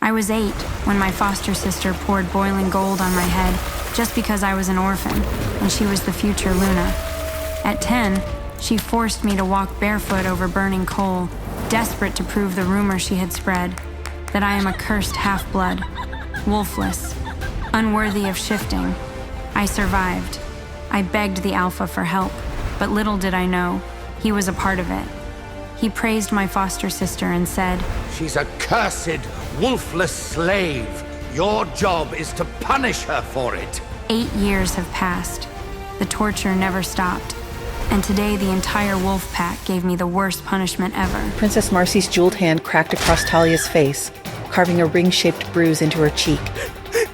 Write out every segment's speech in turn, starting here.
I was 8 when my foster sister poured boiling gold on my head just because I was an orphan and she was the future Luna. At 10, she forced me to walk barefoot over burning coal, desperate to prove the rumor she had spread, that I am a cursed half-blood, wolfless, unworthy of shifting. I survived. I begged the Alpha for help, but little did I know, he was a part of it. He praised my foster sister and said, "She's a cursed, wolfless slave. Your job is to punish her for it." 8 years have passed. The torture never stopped. And today the entire wolf pack gave me the worst punishment ever. Princess Marcy's jeweled hand cracked across Talia's face, carving a ring-shaped bruise into her cheek.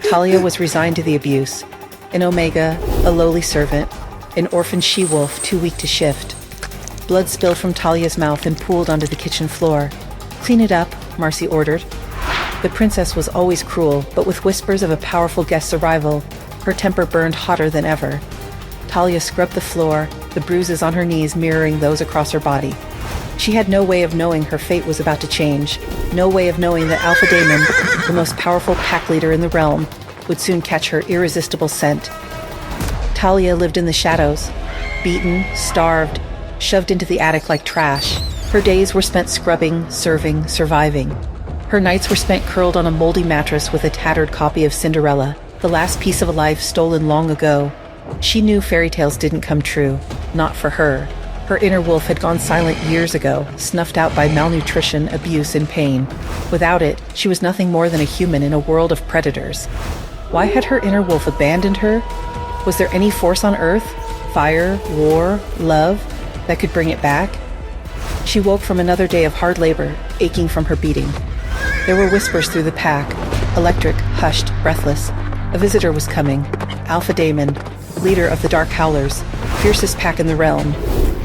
Talia was resigned to the abuse. An Omega, a lowly servant, an orphan she-wolf too weak to shift. Blood spilled from Talia's mouth and pooled onto the kitchen floor. "Clean it up," Marcy ordered. The princess was always cruel, but with whispers of a powerful guest's arrival, her temper burned hotter than ever. Talia scrubbed the floor, the bruises on her knees mirroring those across her body. She had no way of knowing her fate was about to change, no way of knowing that Alpha Daemon, the most powerful pack leader in the realm, would soon catch her irresistible scent. Talia lived in the shadows, beaten, starved, shoved into the attic like trash. Her days were spent scrubbing, serving, surviving. Her nights were spent curled on a moldy mattress with a tattered copy of Cinderella, the last piece of a life stolen long ago. She knew fairy tales didn't come true, not for her. Her inner wolf had gone silent years ago, snuffed out by malnutrition, abuse, and pain. Without it, she was nothing more than a human in a world of predators. Why had her inner wolf abandoned her? Was there any force on Earth, fire, war, love, that could bring it back? She woke from another day of hard labor, aching from her beating. There were whispers through the pack, electric, hushed, breathless. A visitor was coming, Alpha Daemon, leader of the Dark Howlers, fiercest pack in the realm.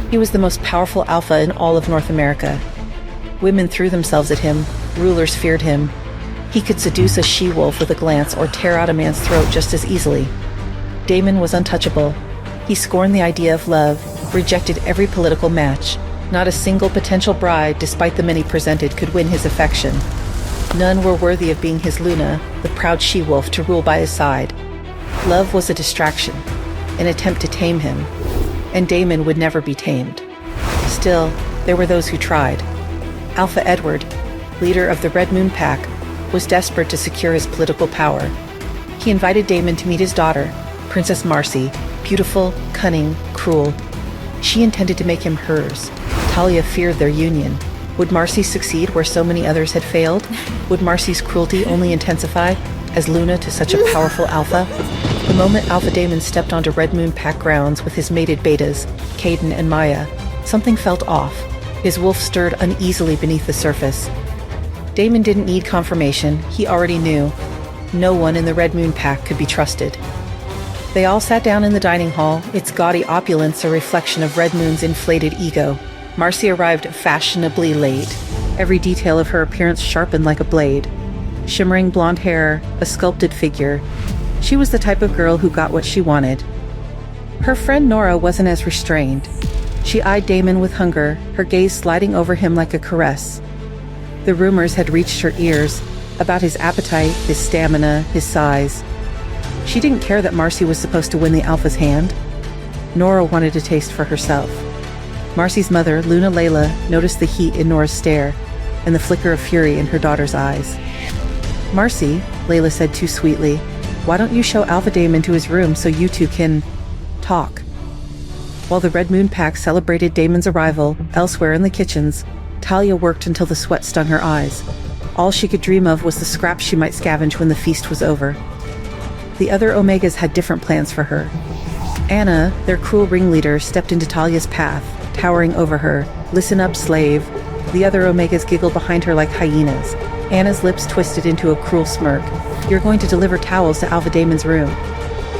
He was the most powerful alpha in all of North America. Women threw themselves at him, rulers feared him. He could seduce a she-wolf with a glance or tear out a man's throat just as easily. Daemon was untouchable. He scorned the idea of love, rejected every political match. Not a single potential bride, despite the many presented, could win his affection. None were worthy of being his Luna, the proud she-wolf to rule by his side. Love was a distraction, an attempt to tame him, and Daemon would never be tamed. Still, there were those who tried. Alpha Edward, leader of the Red Moon Pack, was desperate to secure his political power. He invited Daemon to meet his daughter, Princess Marcy, beautiful, cunning, cruel. She intended to make him hers. Talia feared their union. Would Marcy succeed where so many others had failed? Would Marcy's cruelty only intensify as Luna to such a powerful alpha? The moment Alpha Daemon stepped onto Red Moon Pack grounds with his mated betas, Caden and Maya, something felt off. His wolf stirred uneasily beneath the surface. Daemon didn't need confirmation. He already knew. No one in the Red Moon Pack could be trusted. They all sat down in the dining hall, its gaudy opulence a reflection of Red Moon's inflated ego. Marcy arrived fashionably late, every detail of her appearance sharpened like a blade. Shimmering blonde hair, a sculpted figure. She was the type of girl who got what she wanted. Her friend Nora wasn't as restrained. She eyed Daemon with hunger, her gaze sliding over him like a caress. The rumors had reached her ears about his appetite, his stamina, his size. She didn't care that Marcy was supposed to win the Alpha's hand. Nora wanted to taste for herself. Marcy's mother, Luna Layla, noticed the heat in Nora's stare and the flicker of fury in her daughter's eyes. "Marcy," Layla said too sweetly, "why don't you show Alpha Daemon to his room so you two can talk?" While the Red Moon Pack celebrated Daemon's arrival elsewhere in the kitchens, Talia worked until the sweat stung her eyes. All she could dream of was the scraps she might scavenge when the feast was over. The other Omegas had different plans for her. Anna, their cruel ringleader, stepped into Talia's path, towering over her. "Listen up, slave." The other Omegas giggled behind her like hyenas. Anna's lips twisted into a cruel smirk. "You're going to deliver towels to Alpha Daemon's room."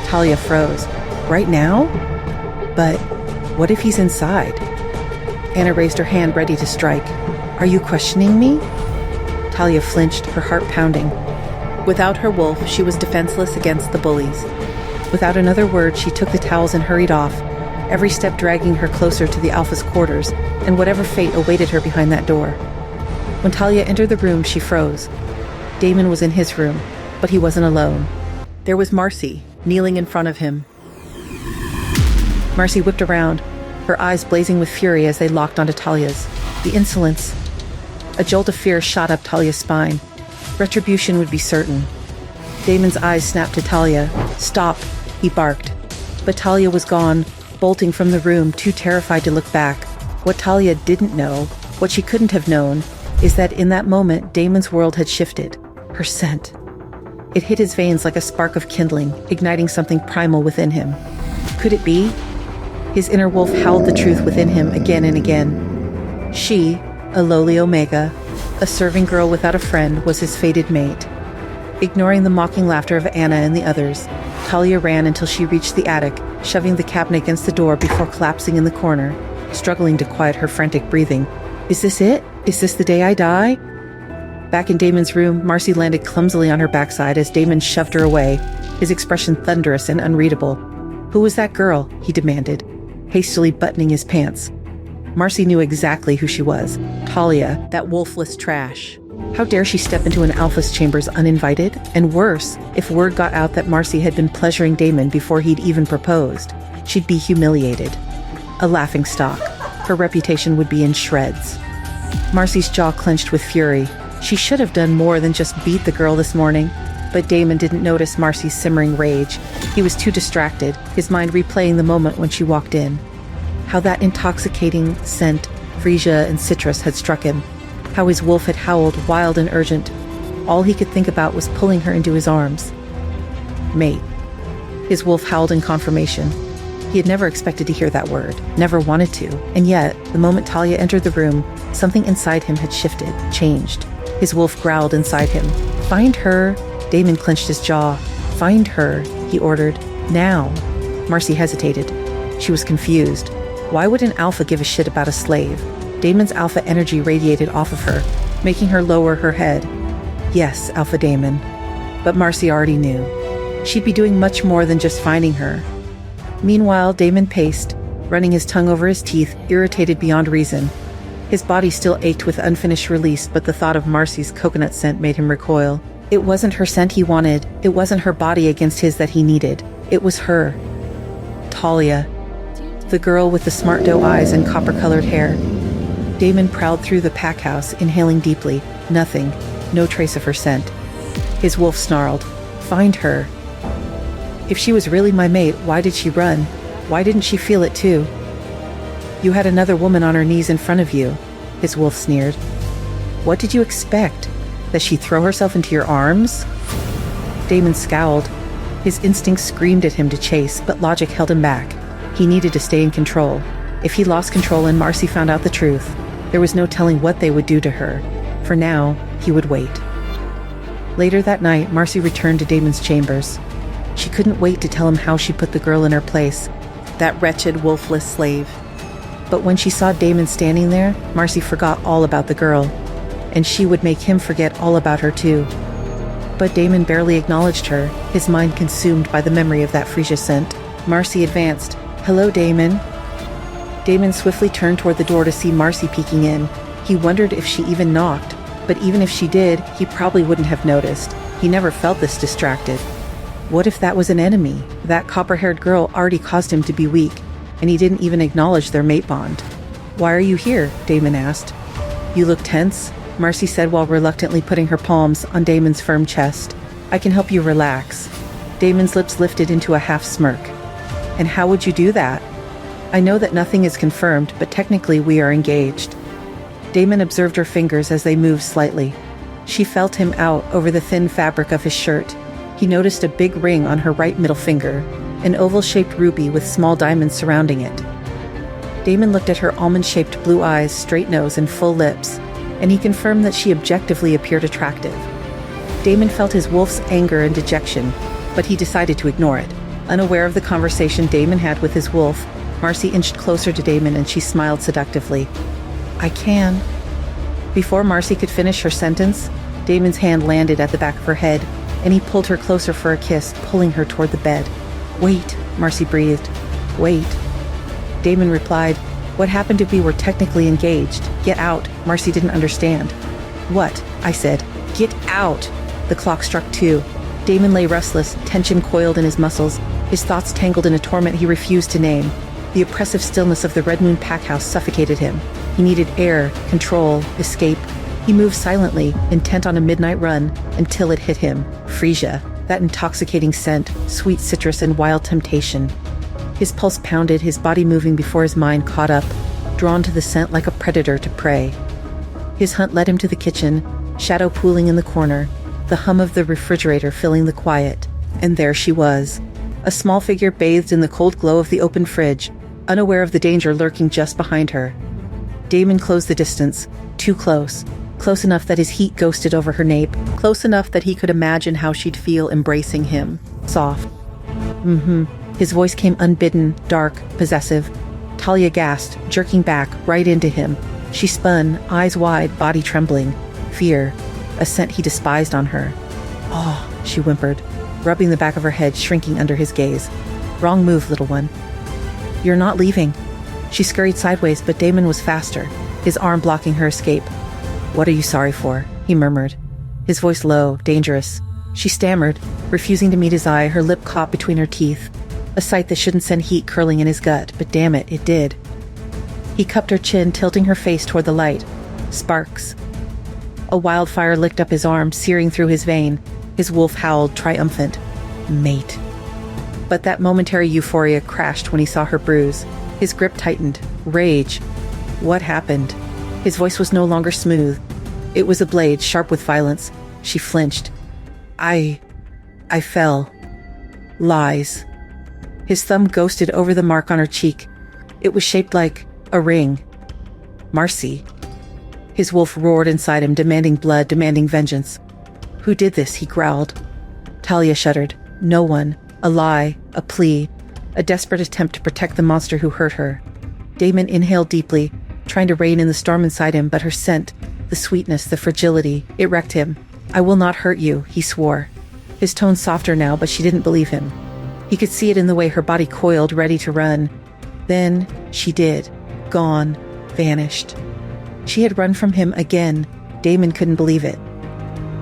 Talia froze. "Right now? But what if he's inside?" Anna raised her hand, ready to strike. "Are you questioning me?" Talia flinched, her heart pounding. Without her wolf, she was defenseless against the bullies. Without another word, she took the towels and hurried off, every step dragging her closer to the Alpha's quarters and whatever fate awaited her behind that door. When Talia entered the room, she froze. Damon was in his room, but he wasn't alone. There was Marcy, kneeling in front of him. Marcy whipped around, her eyes blazing with fury as they locked onto Talia's. The insolence. A jolt of fear shot up Talia's spine. Retribution would be certain. Damon's eyes snapped to Talia. "Stop," he barked. But Talia was gone, bolting from the room, too terrified to look back. What Talia didn't know, what she couldn't have known, is that in that moment, Damon's world had shifted. Her scent. It hit his veins like a spark of kindling, igniting something primal within him. Could it be? His inner wolf howled the truth within him again and again. She, a lowly Omega, a serving girl without a friend, was his fated mate. Ignoring the mocking laughter of Anna and the others, Talia ran until she reached the attic, shoving the cabinet against the door before collapsing in the corner, struggling to quiet her frantic breathing. Is this it? Is this the day I die? Back in Damon's room, Marcy landed clumsily on her backside as Damon shoved her away, his expression thunderous and unreadable. Who was that girl? He demanded, hastily buttoning his pants. Marcy knew exactly who she was. Talia, that wolfless trash. How dare she step into an alpha's chambers uninvited? And worse, if word got out that Marcy had been pleasuring Damon before he'd even proposed, she'd be humiliated. A laughingstock. Her reputation would be in shreds. Marcy's jaw clenched with fury. She should have done more than just beat the girl this morning. But Damon didn't notice Marcy's simmering rage. He was too distracted, his mind replaying the moment when she walked in. How that intoxicating scent, freesia and citrus, had struck him. How his wolf had howled, wild and urgent. All he could think about was pulling her into his arms. Mate. His wolf howled in confirmation. He had never expected to hear that word, never wanted to. And yet, the moment Talia entered the room, something inside him had shifted, changed. His wolf growled inside him. Find her. Damon clenched his jaw. Find her, he ordered. Now. Marcy hesitated. She was confused. Why would an alpha give a shit about a slave? Damon's alpha energy radiated off of her, making her lower her head. Yes, Alpha Damon. But Marcy already knew. She'd be doing much more than just finding her. Meanwhile, Damon paced, running his tongue over his teeth, irritated beyond reason. His body still ached with unfinished release, but the thought of Marcy's coconut scent made him recoil. It wasn't her scent he wanted. It wasn't her body against his that he needed. It was her. Talia. The girl with the smart doe eyes and copper-colored hair. Damon prowled through the pack house, inhaling deeply. Nothing. No trace of her scent. His wolf snarled. Find her. If she was really my mate, why did she run? Why didn't she feel it too? You had another woman on her knees in front of you, his wolf sneered. What did you expect? That she'd throw herself into your arms? Damon scowled. His instincts screamed at him to chase, but logic held him back. He needed to stay in control. If he lost control and Marcy found out the truth, there was no telling what they would do to her. For now, he would wait. Later that night, Marcy returned to Damon's chambers. She couldn't wait to tell him how she put the girl in her place, that wretched, wolfless slave. But when she saw Damon standing there, Marcy forgot all about the girl, and she would make him forget all about her too. But Damon barely acknowledged her, his mind consumed by the memory of that freesia scent. Marcy advanced. Hello, Damon. Damon swiftly turned toward the door to see Marcy peeking in. He wondered if she even knocked, but even if she did, he probably wouldn't have noticed. He never felt this distracted. What if that was an enemy? That copper-haired girl already caused him to be weak, and he didn't even acknowledge their mate bond. Why are you here? Damon asked. You look tense, Marcy said while reluctantly putting her palms on Damon's firm chest. I can help you relax. Damon's lips lifted into a half smirk. And how would you do that? I know that nothing is confirmed, but technically we are engaged. Damon observed her fingers as they moved slightly. She felt him out over the thin fabric of his shirt. He noticed a big ring on her right middle finger, an oval-shaped ruby with small diamonds surrounding it. Damon looked at her almond-shaped blue eyes, straight nose, and full lips, and he confirmed that she objectively appeared attractive. Damon felt his wolf's anger and dejection, but he decided to ignore it. Unaware of the conversation Damon had with his wolf, Marcy inched closer to Damon and she smiled seductively. I can. Before Marcy could finish her sentence, Damon's hand landed at the back of her head, and he pulled her closer for a kiss, pulling her toward the bed. Wait, Marcy breathed. Wait. Damon replied, what happened if we were technically engaged? Get out. Marcy didn't understand. What? I said. Get out. The clock struck 2. Damon lay restless, tension coiled in his muscles, his thoughts tangled in a torment he refused to name. The oppressive stillness of the Red Moon packhouse suffocated him. He needed air, control, escape. He moved silently, intent on a midnight run, until it hit him. Freesia, that intoxicating scent, sweet citrus and wild temptation. His pulse pounded, his body moving before his mind caught up, drawn to the scent like a predator to prey. His hunt led him to the kitchen, shadow pooling in the corner, the hum of the refrigerator filling the quiet. And there she was, a small figure bathed in the cold glow of the open fridge, unaware of the danger lurking just behind her. Damon closed the distance, too close. Close enough that his heat ghosted over her nape, close enough that he could imagine how she'd feel embracing him. Soft. His voice came unbidden, dark, possessive. Talia gasped, jerking back, right into him. She spun, eyes wide, body trembling. Fear. A scent he despised on her. "Oh," she whimpered, rubbing the back of her head, shrinking under his gaze. "Wrong move, little one." "You're not leaving." She scurried sideways, but Damon was faster, his arm blocking her escape. "What are you sorry for?" he murmured, his voice low, dangerous. She stammered, refusing to meet his eye, her lip caught between her teeth. A sight that shouldn't send heat curling in his gut, but damn it, it did. He cupped her chin, tilting her face toward the light. Sparks. A wildfire licked up his arm, searing through his vein. His wolf howled, triumphant. Mate. But that momentary euphoria crashed when he saw her bruise. His grip tightened. Rage. What happened? His voice was no longer smooth. It was a blade, sharp with violence. She flinched. I fell. Lies. His thumb ghosted over the mark on her cheek. It was shaped like a ring. Marcy. His wolf roared inside him, demanding blood, demanding vengeance. Who did this? He growled. Talia shuddered. No one. A lie. A plea. A desperate attempt to protect the monster who hurt her. Damon inhaled deeply, trying to rein in the storm inside him, but her scent, the sweetness, the fragility, it wrecked him. I will not hurt you, he swore. His tone softer now, but she didn't believe him. He could see it in the way her body coiled, ready to run. Then she did. Gone. Vanished. She had run from him again. Damon couldn't believe it.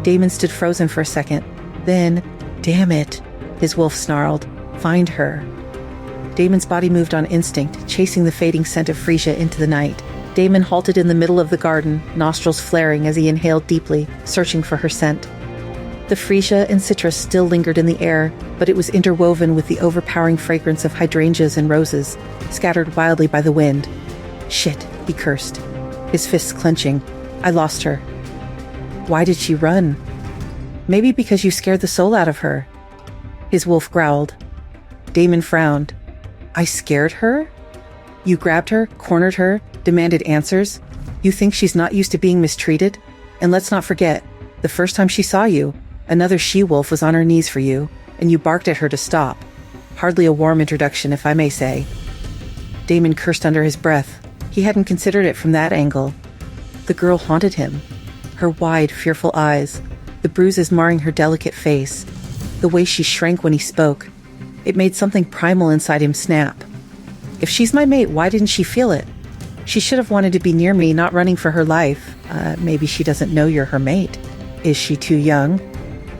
Damon stood frozen for a second. Then, damn it, his wolf snarled. Find her. Damon's body moved on instinct, chasing the fading scent of freesia into the night. Damon halted in the middle of the garden, nostrils flaring as he inhaled deeply, searching for her scent. The freesia and citrus still lingered in the air, but it was interwoven with the overpowering fragrance of hydrangeas and roses, scattered wildly by the wind. Shit, he cursed, his fists clenching. I lost her. Why did she run? Maybe because you scared the soul out of her. His wolf growled. Damon frowned. I scared her? You grabbed her, cornered her, demanded answers? You think she's not used to being mistreated? And let's not forget, the first time she saw you, another she-wolf was on her knees for you, and you barked at her to stop. Hardly a warm introduction, if I may say. Damon cursed under his breath. He hadn't considered it from that angle. The girl haunted him. Her wide, fearful eyes, the bruises marring her delicate face, the way she shrank when he spoke. It made something primal inside him snap. If she's my mate, why didn't she feel it? She should have wanted to be near me, not running for her life. Maybe she doesn't know you're her mate. Is she too young?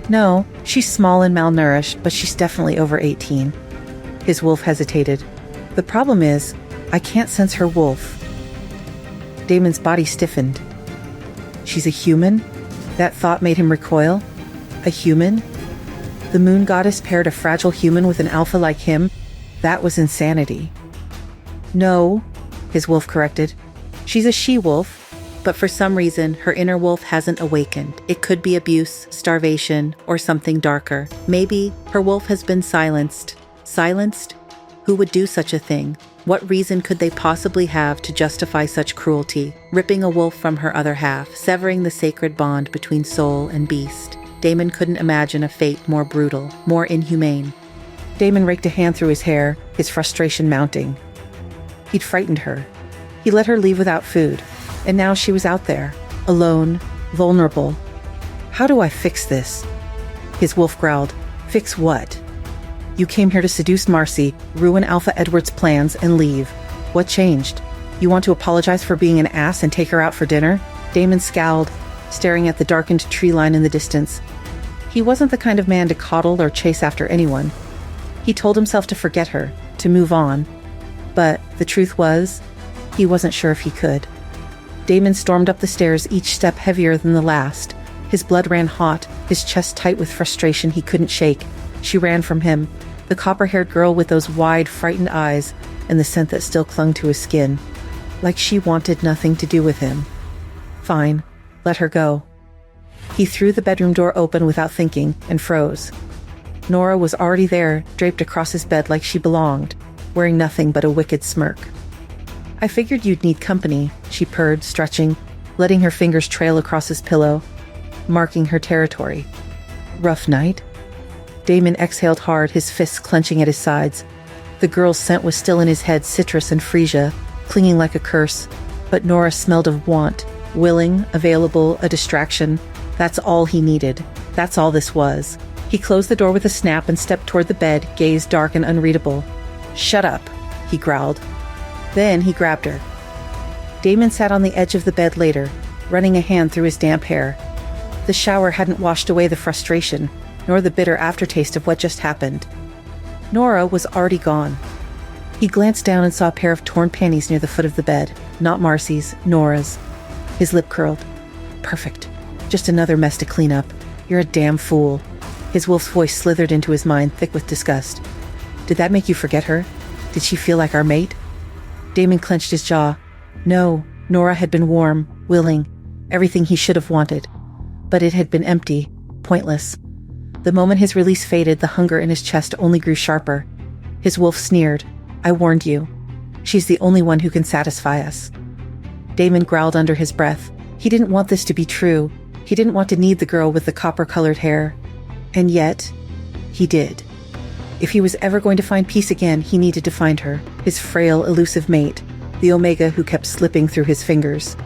No, she's small and malnourished, but she's definitely over 18. His wolf hesitated. The problem is, I can't sense her wolf. Damon's body stiffened. She's a human? That thought made him recoil. A human? The moon goddess paired a fragile human with an alpha like him? That was insanity. No, his wolf corrected. She's a she-wolf, but for some reason, her inner wolf hasn't awakened. It could be abuse, starvation, or something darker. Maybe her wolf has been silenced. Silenced? Who would do such a thing? What reason could they possibly have to justify such cruelty? Ripping a wolf from her other half, severing the sacred bond between soul and beast. Damon couldn't imagine a fate more brutal, more inhumane. Damon raked a hand through his hair, his frustration mounting. He'd frightened her. He let her leave without food, and now she was out there, alone, vulnerable. How do I fix this? His wolf growled. Fix what? You came here to seduce Marcy, ruin Alpha Edward's plans, and leave. What changed? You want to apologize for being an ass and take her out for dinner? Damon scowled, staring at the darkened tree line in the distance. He wasn't the kind of man to coddle or chase after anyone. He told himself to forget her, to move on. But the truth was, he wasn't sure if he could. Damon stormed up the stairs, each step heavier than the last. His blood ran hot, his chest tight with frustration he couldn't shake. She ran from him, the copper-haired girl with those wide, frightened eyes and the scent that still clung to his skin. Like she wanted nothing to do with him. Fine, let her go. He threw the bedroom door open without thinking and froze. Nora was already there, draped across his bed like she belonged, wearing nothing but a wicked smirk. "I figured you'd need company," she purred, stretching, letting her fingers trail across his pillow, marking her territory. "Rough night?" Damon exhaled hard, his fists clenching at his sides. The girl's scent was still in his head, citrus and freesia, clinging like a curse, but Nora smelled of want, willing, available, a distraction. That's all he needed. That's all this was. He closed the door with a snap and stepped toward the bed, gaze dark and unreadable. "Shut up," he growled. Then he grabbed her. Damon sat on the edge of the bed later, running a hand through his damp hair. The shower hadn't washed away the frustration, nor the bitter aftertaste of what just happened. Nora was already gone. He glanced down and saw a pair of torn panties near the foot of the bed. Not Marcy's, Nora's. His lip curled. "Perfect. Just another mess to clean up. You're a damn fool." His wolf's voice slithered into his mind, thick with disgust. "Did that make you forget her? Did she feel like our mate?" Damon clenched his jaw. No, Nora had been warm, willing, everything he should have wanted. But it had been empty, pointless. The moment his release faded, the hunger in his chest only grew sharper. His wolf sneered. "I warned you. She's the only one who can satisfy us." Damon growled under his breath. He didn't want this to be true. He didn't want to need the girl with the copper-colored hair. And yet, he did. If he was ever going to find peace again, he needed to find her, his frail, elusive mate, the Omega who kept slipping through his fingers.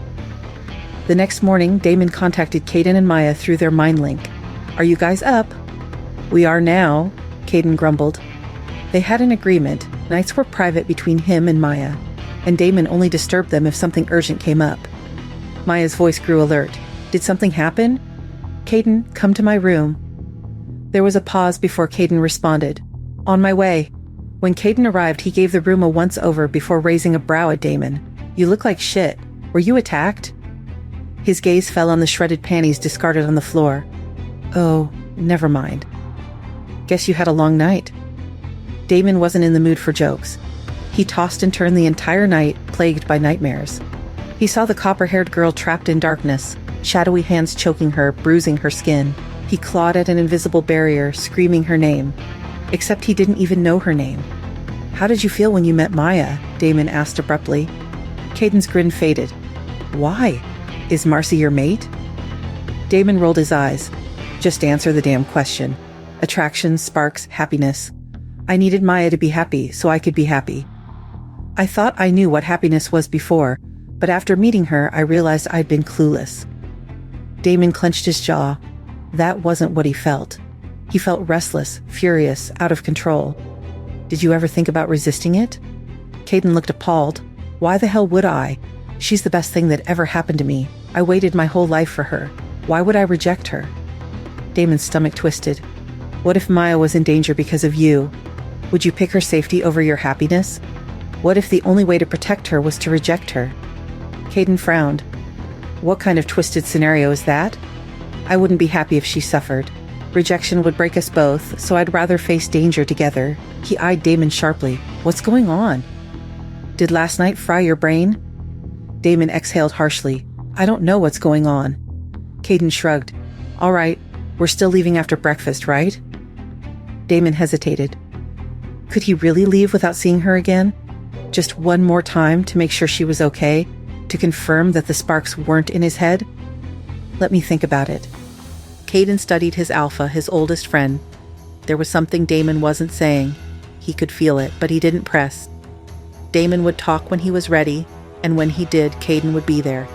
The next morning, Damon contacted Caden and Maya through their mind link. "Are you guys up?" "We are now," Caden grumbled. They had an agreement. Nights were private between him and Maya, and Damon only disturbed them if something urgent came up. Maya's voice grew alert. "Did something happen?" "Caden, come to my room." There was a pause before Caden responded. "On my way." When Caden arrived, he gave the room a once-over before raising a brow at Damon. "You look like shit. Were you attacked?" His gaze fell on the shredded panties discarded on the floor. "Oh, never mind. Guess you had a long night." Damon wasn't in the mood for jokes. He tossed and turned the entire night, plagued by nightmares. He saw the copper-haired girl trapped in darkness, shadowy hands choking her, bruising her skin. He clawed at an invisible barrier, screaming her name. Except he didn't even know her name. "How did you feel when you met Maya?" Damon asked abruptly. Caden's grin faded. "Why? Is Marcy your mate?" Damon rolled his eyes. "Just answer the damn question. Attraction, sparks, happiness. I needed Maya to be happy, so I could be happy. I thought I knew what happiness was before, but after meeting her, I realized I'd been clueless." Damon clenched his jaw. That wasn't what he felt. He felt restless, furious, out of control. "Did you ever think about resisting it?" Caden looked appalled. "Why the hell would I? She's the best thing that ever happened to me. I waited my whole life for her. Why would I reject her?" Damon's stomach twisted. "What if Maya was in danger because of you? Would you pick her safety over your happiness? What if the only way to protect her was to reject her?" Caden frowned. "What kind of twisted scenario is that? I wouldn't be happy if she suffered. Rejection would break us both, so I'd rather face danger together." He eyed Damon sharply. "What's going on? Did last night fry your brain?" Damon exhaled harshly. "I don't know what's going on." Caden shrugged. "All right, we're still leaving after breakfast, right?" Damon hesitated. Could he really leave without seeing her again? Just one more time to make sure she was okay? To confirm that the sparks weren't in his head? "Let me think about it." Caden studied his alpha, his oldest friend. There was something Damon wasn't saying. He could feel it, but he didn't press. Damon would talk when he was ready, and when he did, Caden would be there.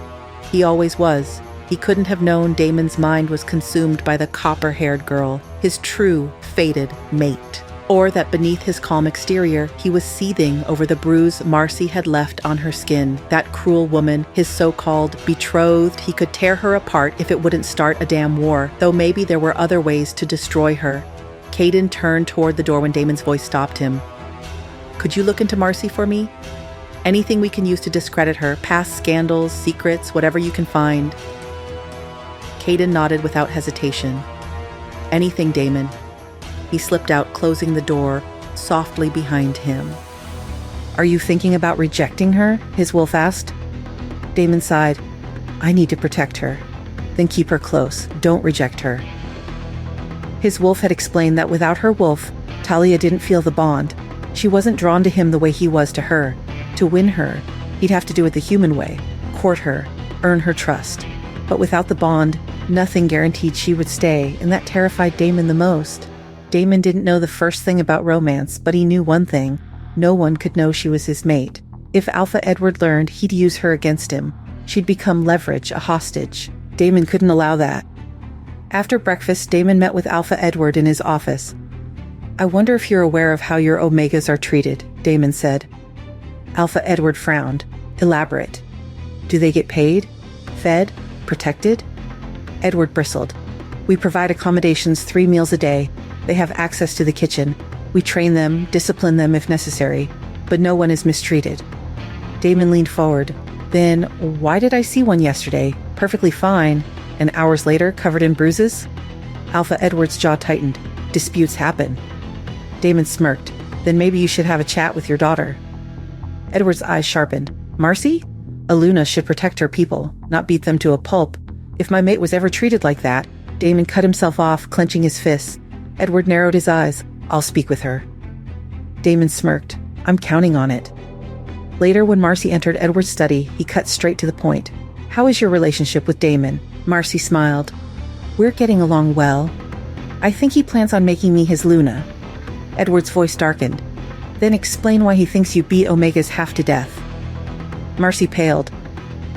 He always was. He couldn't have known Damon's mind was consumed by the copper-haired girl, his true, fated mate. or that beneath his calm exterior, he was seething over the bruise Marcy had left on her skin. That cruel woman, his so-called betrothed, he could tear her apart if it wouldn't start a damn war, though maybe there were other ways to destroy her. Caden turned toward the door when Damon's voice stopped him. Could you look into Marcy for me? Anything we can use to discredit her, past scandals, secrets, whatever you can find. Caden nodded without hesitation. Anything, Damon. He slipped out, closing the door softly behind him. Are you thinking about rejecting her? His wolf asked. Damon sighed. I need to protect her. Then keep her close. Don't reject her. His wolf had explained that without her wolf, Talia didn't feel the bond. She wasn't drawn to him the way he was to her. To win her, he'd have to do it the human way. Court her, earn her trust. But without the bond, nothing guaranteed she would stay, and that terrified Damon the most. Damon didn't know the first thing about romance, but he knew one thing. No one could know she was his mate. If Alpha Edward learned, he'd use her against him. She'd become leverage, a hostage. Damon couldn't allow that. After breakfast, Damon met with Alpha Edward in his office. I wonder if you're aware of how your Omegas are treated, Damon said. Alpha Edward frowned. Elaborate. Do they get paid? Fed? Protected? Edward bristled. We provide accommodations 3 meals a day. They have access to the kitchen. We train them, discipline them if necessary, but no one is mistreated. Damon leaned forward. Then, why did I see one yesterday? Perfectly fine, and hours later, covered in bruises? Alpha Edward's jaw tightened. Disputes happen. Damon smirked. Then maybe you should have a chat with your daughter. Edward's eyes sharpened. Marcy? Aluna should protect her people, not beat them to a pulp. If my mate was ever treated like that, Damon cut himself off, clenching his fists. Edward narrowed his eyes. I'll speak with her. Damon smirked. I'm counting on it. Later, when Marcy entered Edward's study, he cut straight to the point. How is your relationship with Damon? Marcy smiled. We're getting along well. I think he plans on making me his Luna. Edward's voice darkened. Then explain why he thinks you beat Omegas half to death. Marcy paled.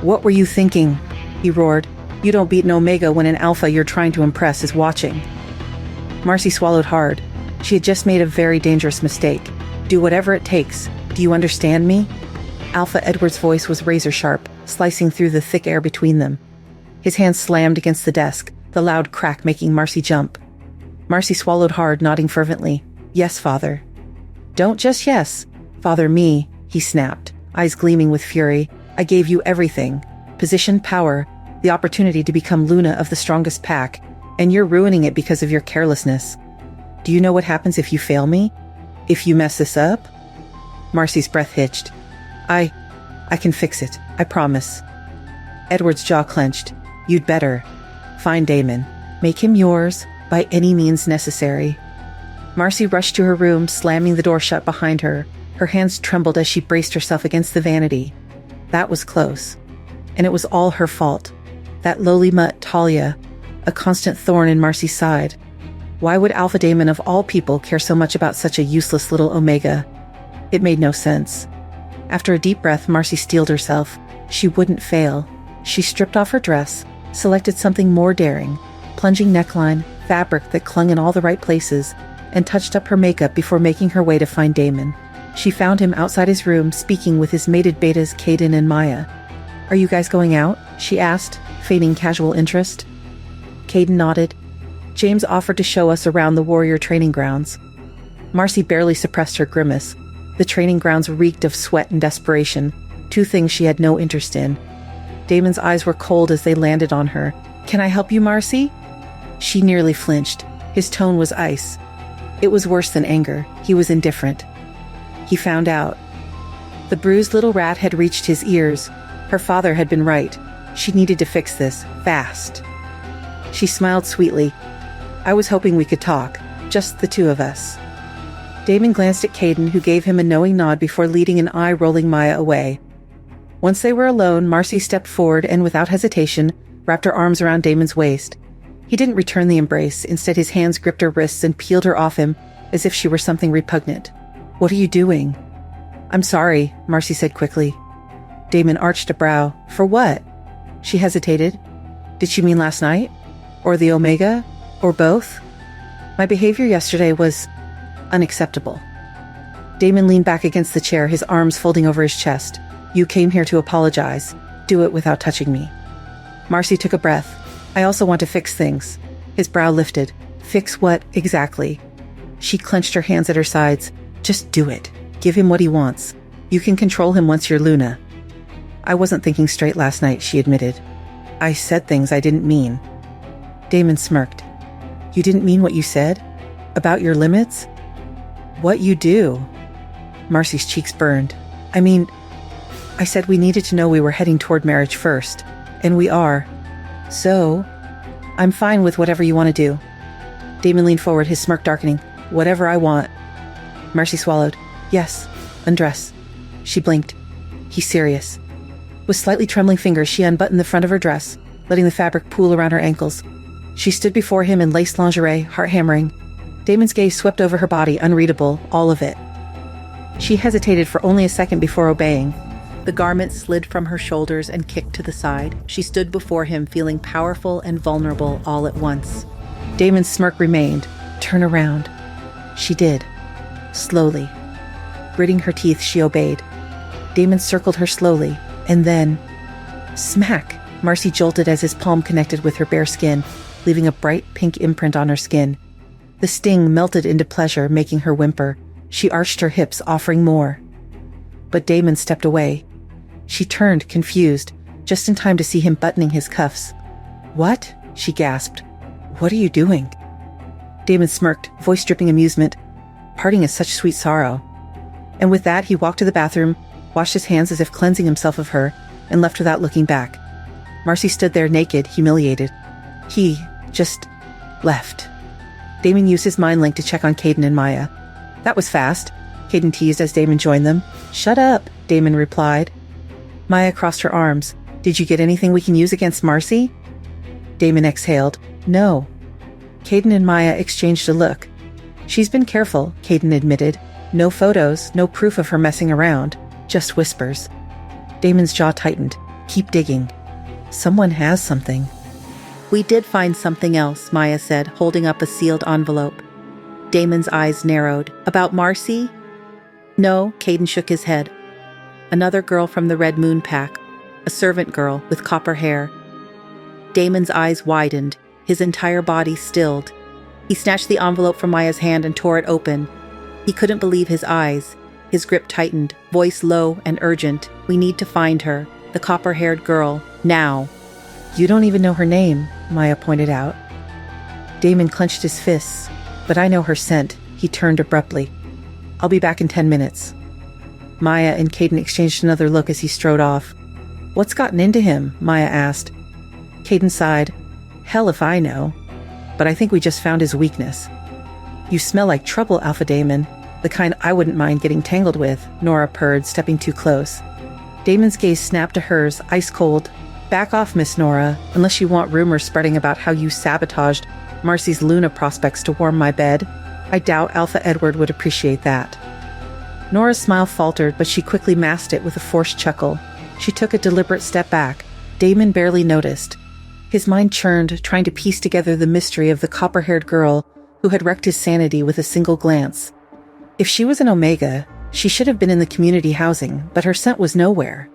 What were you thinking? He roared. You don't beat an Omega when an Alpha you're trying to impress is watching. Marcy swallowed hard. She had just made a very dangerous mistake. Do whatever it takes. Do you understand me? Alpha Edward's voice was razor sharp, slicing through the thick air between them. His hand slammed against the desk, the loud crack making Marcy jump. Marcy swallowed hard, nodding fervently. Yes, Father. Don't just yes. Father me, he snapped, eyes gleaming with fury. I gave you everything. Position, power, the opportunity to become Luna of the strongest pack, and you're ruining it because of your carelessness. Do you know what happens if you fail me? If you mess this up? Marcy's breath hitched. I can fix it. I promise. Edward's jaw clenched. You'd better. Find Damon. Make him yours by any means necessary. Marcy rushed to her room, slamming the door shut behind her. Her hands trembled as she braced herself against the vanity. That was close. And it was all her fault. That lowly mutt, Talia, a constant thorn in Marcy's side. Why would Alpha Damon of all people care so much about such a useless little Omega? It made no sense. After a deep breath, Marcy steeled herself. She wouldn't fail. She stripped off her dress, selected something more daring, plunging neckline, fabric that clung in all the right places, and touched up her makeup before making her way to find Damon. She found him outside his room, speaking with his mated betas Caden and Maya. Are you guys going out? She asked, feigning casual interest. Caden nodded. James offered to show us around the warrior training grounds. Marcy barely suppressed her grimace. The training grounds reeked of sweat and desperation, 2 things she had no interest in. Damon's eyes were cold as they landed on her. Can I help you, Marcy? She nearly flinched. His tone was ice. It was worse than anger. He was indifferent. He found out. The bruised little rat had reached his ears. Her father had been right. She needed to fix this, fast. She smiled sweetly. I was hoping we could talk, just the 2 of us. Damon glanced at Caden, who gave him a knowing nod before leading an eye-rolling Maya away. Once they were alone, Marcy stepped forward and, without hesitation, wrapped her arms around Damon's waist. He didn't return the embrace. Instead, his hands gripped her wrists and peeled her off him as if she were something repugnant. What are you doing? I'm sorry, Marcy said quickly. Damon arched a brow. For what? She hesitated. Did she mean last night? Or the Omega? Or both? My behavior yesterday was... Unacceptable. Damon leaned back against the chair, his arms folding over his chest. You came here to apologize. Do it without touching me. Marcy took a breath. I also want to fix things. His brow lifted. Fix what, exactly? She clenched her hands at her sides. Just do it. Give him what he wants. You can control him once you're Luna. I wasn't thinking straight last night, she admitted. I said things I didn't mean. Damon smirked. You didn't mean what you said? About your limits? What you do? Marcy's cheeks burned. I said we needed to know we were heading toward marriage first. And we are. So, I'm fine with whatever you want to do. Damon leaned forward, his smirk darkening. Whatever I want. Marcy swallowed. Yes, undress. She blinked. He's serious. With slightly trembling fingers, she unbuttoned the front of her dress, letting the fabric pool around her ankles. She stood before him in lace lingerie, heart hammering. Damon's gaze swept over her body, unreadable, all of it. She hesitated for only a second before obeying. The garment slid from her shoulders and kicked to the side. She stood before him, feeling powerful and vulnerable all at once. Damon's smirk remained. Turn around. She did. Slowly. Gritting her teeth, she obeyed. Damon circled her slowly, and then... Smack! Marcy jolted as his palm connected with her bare skin, leaving a bright pink imprint on her skin. The sting melted into pleasure, making her whimper. She arched her hips, offering more. But Damon stepped away. She turned, confused, just in time to see him buttoning his cuffs. What? She gasped. What are you doing? Damon smirked, voice dripping amusement. Parting is such sweet sorrow. And with that, he walked to the bathroom, washed his hands as if cleansing himself of her, and left without looking back. Marcy stood there naked, humiliated. He just left. Damon used his mind link to check on Caden and Maya. That was fast, Caden teased as Damon joined them. Shut up, Damon replied. Maya crossed her arms. Did you get anything we can use against Marcy? Damon exhaled. No. Caden and Maya exchanged a look. She's been careful, Caden admitted. No photos, no proof of her messing around. Just whispers. Damon's jaw tightened. Keep digging. Someone has something. We did find something else, Maya said, holding up a sealed envelope. Damon's eyes narrowed. About Marcy? No, Caden shook his head. Another girl from the Red Moon Pack. A servant girl with copper hair. Damon's eyes widened, his entire body stilled. He snatched the envelope from Maya's hand and tore it open. He couldn't believe his eyes. His grip tightened, voice low and urgent. We need to find her. The copper-haired girl. Now. You don't even know her name, Maya pointed out. Damon clenched his fists. But I know her scent. He turned abruptly. I'll be back in 10 minutes. Maya and Caden exchanged another look as he strode off. What's gotten into him? Maya asked. Caden sighed. Hell if I know. But I think we just found his weakness. You smell like trouble, Alpha Damon. The kind I wouldn't mind getting tangled with, Nora purred, stepping too close. Damon's gaze snapped to hers, ice cold. Back off, Miss Nora, unless you want rumors spreading about how you sabotaged Marcy's Luna prospects to warm my bed. I doubt Alpha Edward would appreciate that. Nora's smile faltered, but she quickly masked it with a forced chuckle. She took a deliberate step back. Damon barely noticed. His mind churned, trying to piece together the mystery of the copper-haired girl who had wrecked his sanity with a single glance. If she was an Omega, she should have been in the community housing, but her scent was nowhere.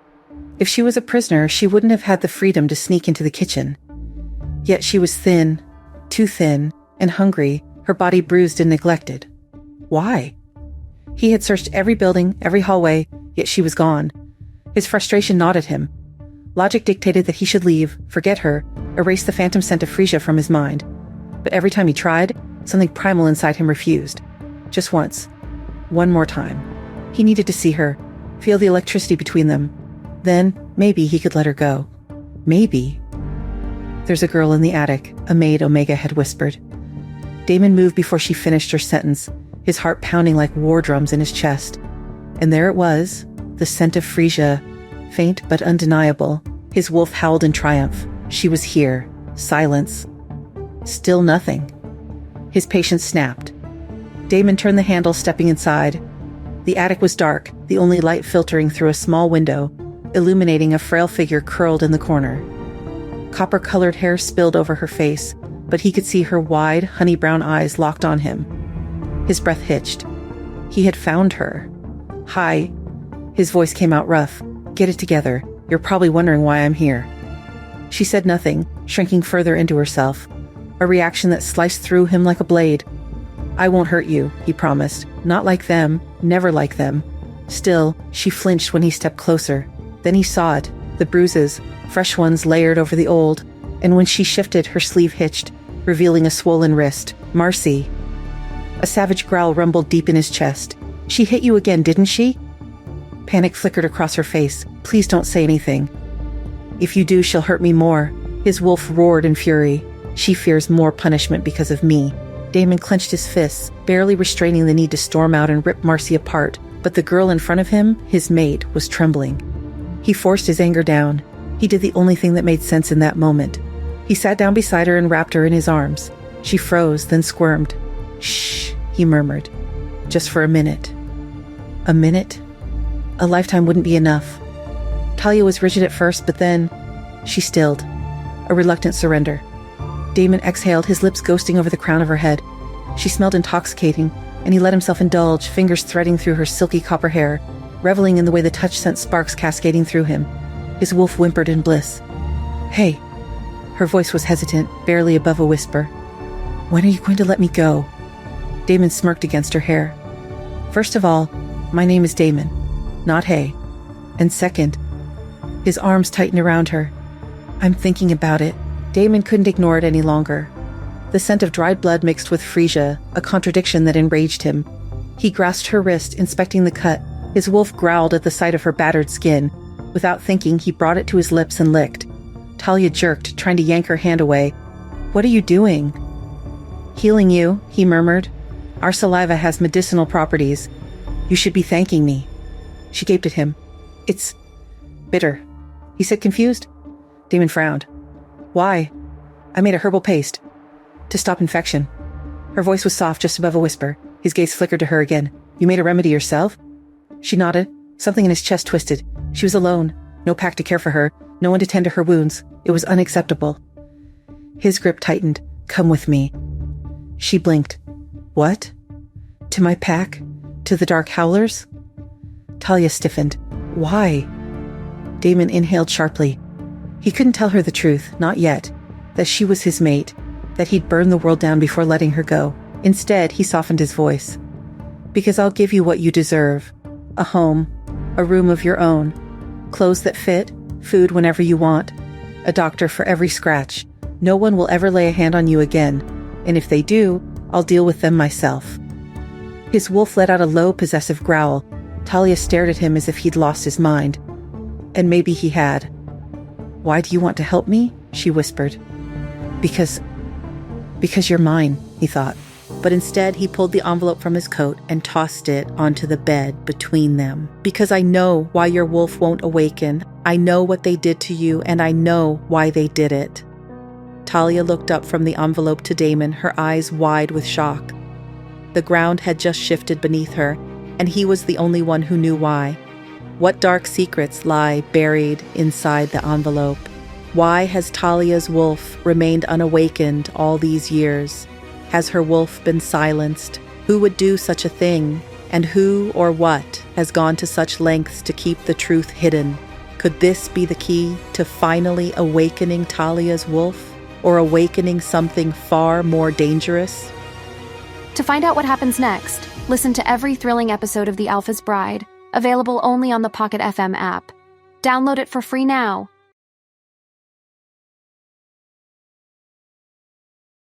If she was a prisoner, she wouldn't have had the freedom to sneak into the kitchen. Yet she was thin, too thin, and hungry, her body bruised and neglected. Why? He had searched every building, every hallway, yet she was gone. His frustration gnawed at him. Logic dictated that he should leave, forget her, erase the phantom scent of Frisia from his mind. But every time he tried, something primal inside him refused. Just once. One more time. He needed to see her, feel the electricity between them. Then, maybe he could let her go. Maybe. There's a girl in the attic, a maid Omega had whispered. Damon moved before she finished her sentence, his heart pounding like war drums in his chest. And there it was, the scent of Frisia, faint but undeniable. His wolf howled in triumph. She was here. Silence. Still nothing. His patience snapped. Damon turned the handle, stepping inside. The attic was dark, the only light filtering through a small window, illuminating a frail figure curled in the corner. Copper-colored hair spilled over her face, but he could see her wide, honey-brown eyes locked on him. His breath hitched. He had found her. "Hi." His voice came out rough. "Get it together. You're probably wondering why I'm here." She said nothing, shrinking further into herself, a reaction that sliced through him like a blade. "I won't hurt you," he promised. "Not like them, never like them." Still, she flinched when he stepped closer. Then he saw it, the bruises, fresh ones layered over the old, and when she shifted, her sleeve hitched, revealing a swollen wrist. "Marcy." A savage growl rumbled deep in his chest. "She hit you again, didn't she?" Panic flickered across her face. "Please don't say anything." "If you do, she'll hurt me more." His wolf roared in fury. "She fears more punishment because of me." Damon clenched his fists, barely restraining the need to storm out and rip Marcy apart, but the girl in front of him, his mate, was trembling. He forced his anger down. He did the only thing that made sense in that moment. He sat down beside her and wrapped her in his arms. She froze, then squirmed. "Shh," he murmured. "Just for a minute." A minute? A lifetime wouldn't be enough. Talia was rigid at first, but then she stilled. A reluctant surrender. Damon exhaled, his lips ghosting over the crown of her head. She smelled intoxicating, and he let himself indulge, fingers threading through her silky copper hair, reveling in the way the touch sent sparks cascading through him. His wolf whimpered in bliss. "Hey." Her voice was hesitant, barely above a whisper. "When are you going to let me go?" Damon smirked against her hair. "First of all, my name is Damon, not Hay. And second," his arms tightened around her, "I'm thinking about it." Damon couldn't ignore it any longer. The scent of dried blood mixed with freesia, a contradiction that enraged him. He grasped her wrist, inspecting the cut. His wolf growled at the sight of her battered skin. Without thinking, he brought it to his lips and licked. Talia jerked, trying to yank her hand away. "What are you doing?" "Healing you," he murmured. "Our saliva has medicinal properties. You should be thanking me." She gaped at him. "It's bitter," he said, confused. Damon frowned. "Why?" "I made a herbal paste. To stop infection." Her voice was soft, just above a whisper. His gaze flickered to her again. "You made a remedy yourself?" She nodded. Something in his chest twisted. She was alone. No pack to care for her. No one to tend to her wounds. It was unacceptable. His grip tightened. "Come with me." She blinked. "What? To my pack? To the Dark Howlers?" Talia stiffened. "Why?" Damon inhaled sharply. He couldn't tell her the truth, not yet, that she was his mate, that he'd burned the world down before letting her go. Instead, he softened his voice. "Because I'll give you what you deserve. A home, a room of your own, clothes that fit, food whenever you want, a doctor for every scratch. No one will ever lay a hand on you again, and if they do, I'll deal with them myself." His wolf let out a low, possessive growl. Talia stared at him as if he'd lost his mind. And maybe he had. "Why do you want to help me?" she whispered. Because you're mine," he thought. But instead, he pulled the envelope from his coat and tossed it onto the bed between them. "Because I know why your wolf won't awaken. I know what they did to you, and I know why they did it." Talia looked up from the envelope to Damon, her eyes wide with shock. The ground had just shifted beneath her, and he was the only one who knew why. What dark secrets lie buried inside the envelope? Why has Talia's wolf remained unawakened all these years? Has her wolf been silenced? Who would do such a thing? And who or what has gone to such lengths to keep the truth hidden? Could this be the key to finally awakening Talia's wolf? Or awakening something far more dangerous? To find out what happens next, listen to every thrilling episode of The Alpha's Bride, available only on the Pocket FM app. Download it for free now